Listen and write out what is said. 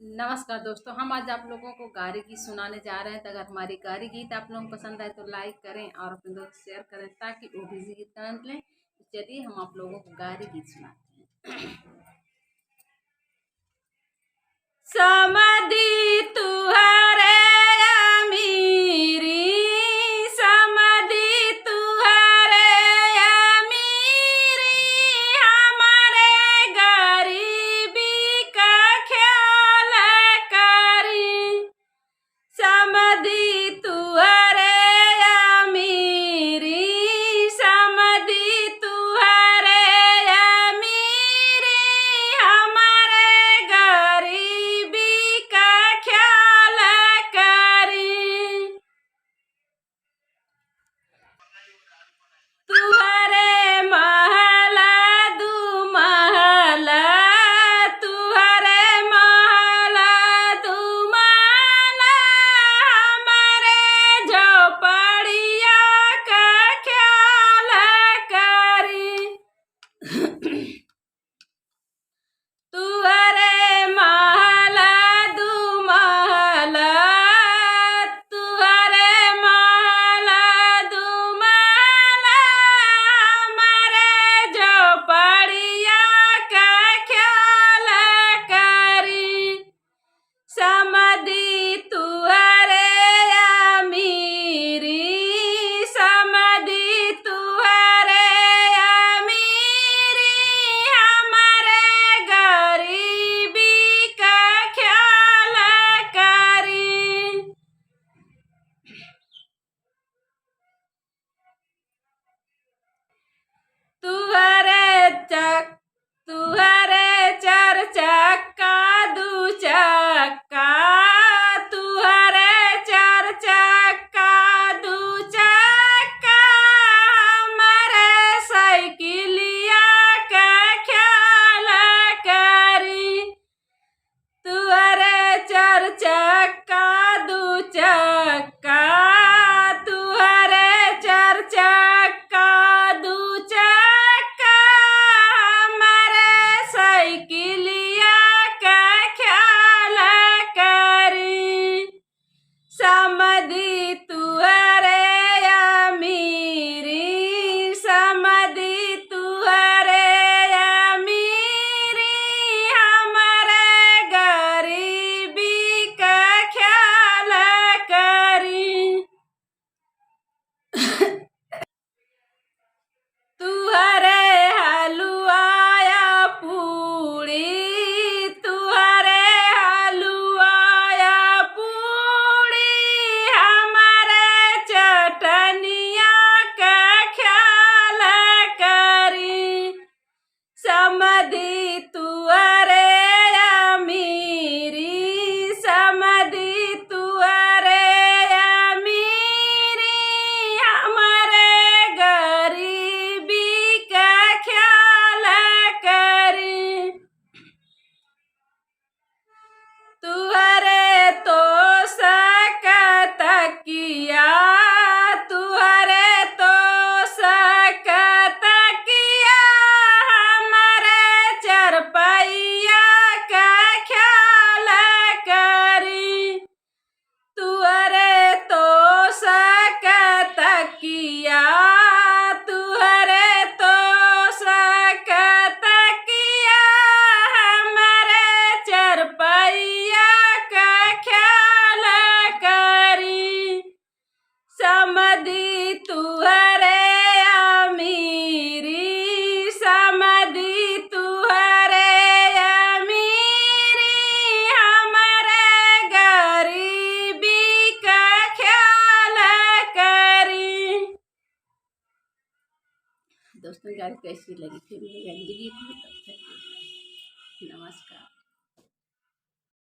नमस्कार दोस्तों, हम आज आप लोगों को गारी गीत सुनाने जा रहे हैं। तो अगर हमारी गारी गीत आप लोगों को पसंद आए तो लाइक करें और अपने दोस्त शेयर करें ताकि वो भी गीत कर लें। तो चलिए हम आप लोगों को गारी गीत सुनाते हैं। समधी तुहरे अमीरी, समधी तुहरे अमीरी, हमारे गरीबी का ख्याल करी। समधी तुहरे अमीरी, समधी तुहरे अमीरी, हमारे गरीबी का ख्याल करी। तुहरे महला दू महला, तुहरे महला दू महला, हमारे झोपड़िया का ख्याल करी। तुहरे महला दू महला, तुहरे महला दू महला, हमारे झोपड़िया का ख्याल करी। समधी तुहरे अमीरी, समधी तुहरे अमीरी, हमारे गरीबी का ख्याल करी। तुहरे चार चक्का दू चक्का, तुहरे चार चक्का दू चक्का, हमारे साइकिलिया का ख्याल करी। तुहरे चार चक्का दू चक्का, तुहरे चार चक्का दू चक्का, हमारे साइकिलिया का ख्याल करी। समधी तुहरे अमीरी, समधी तुहरे अमीरी, हमारे गरीबी का ख्याल करी। तुहरे हलुआया पूड़ी, तुहरे हलुआया पूड़ी, हमारे चटनिया का ख्याल करी। समधी तुहरे अमीरी, समधी तुहरे अमीरी, हमारे गरीबी का ख्याल करी। तुहरे तो सकत किया, तुहरे तो सकत किया, हमारे चरपैया का ख्याल करी। तुहरे तो सकत किया, तुहरे तो सकत किया, हमारे चरपैया का ख्याल करी। समधी तुहरे अमीरी, समधी तुहरे अमीरी, हमारे गरीबी का ख्याल करी। दोस्तों गाड़ी कैसी लगी फिर मिलेंगे गीत में, तब तक नमस्कार।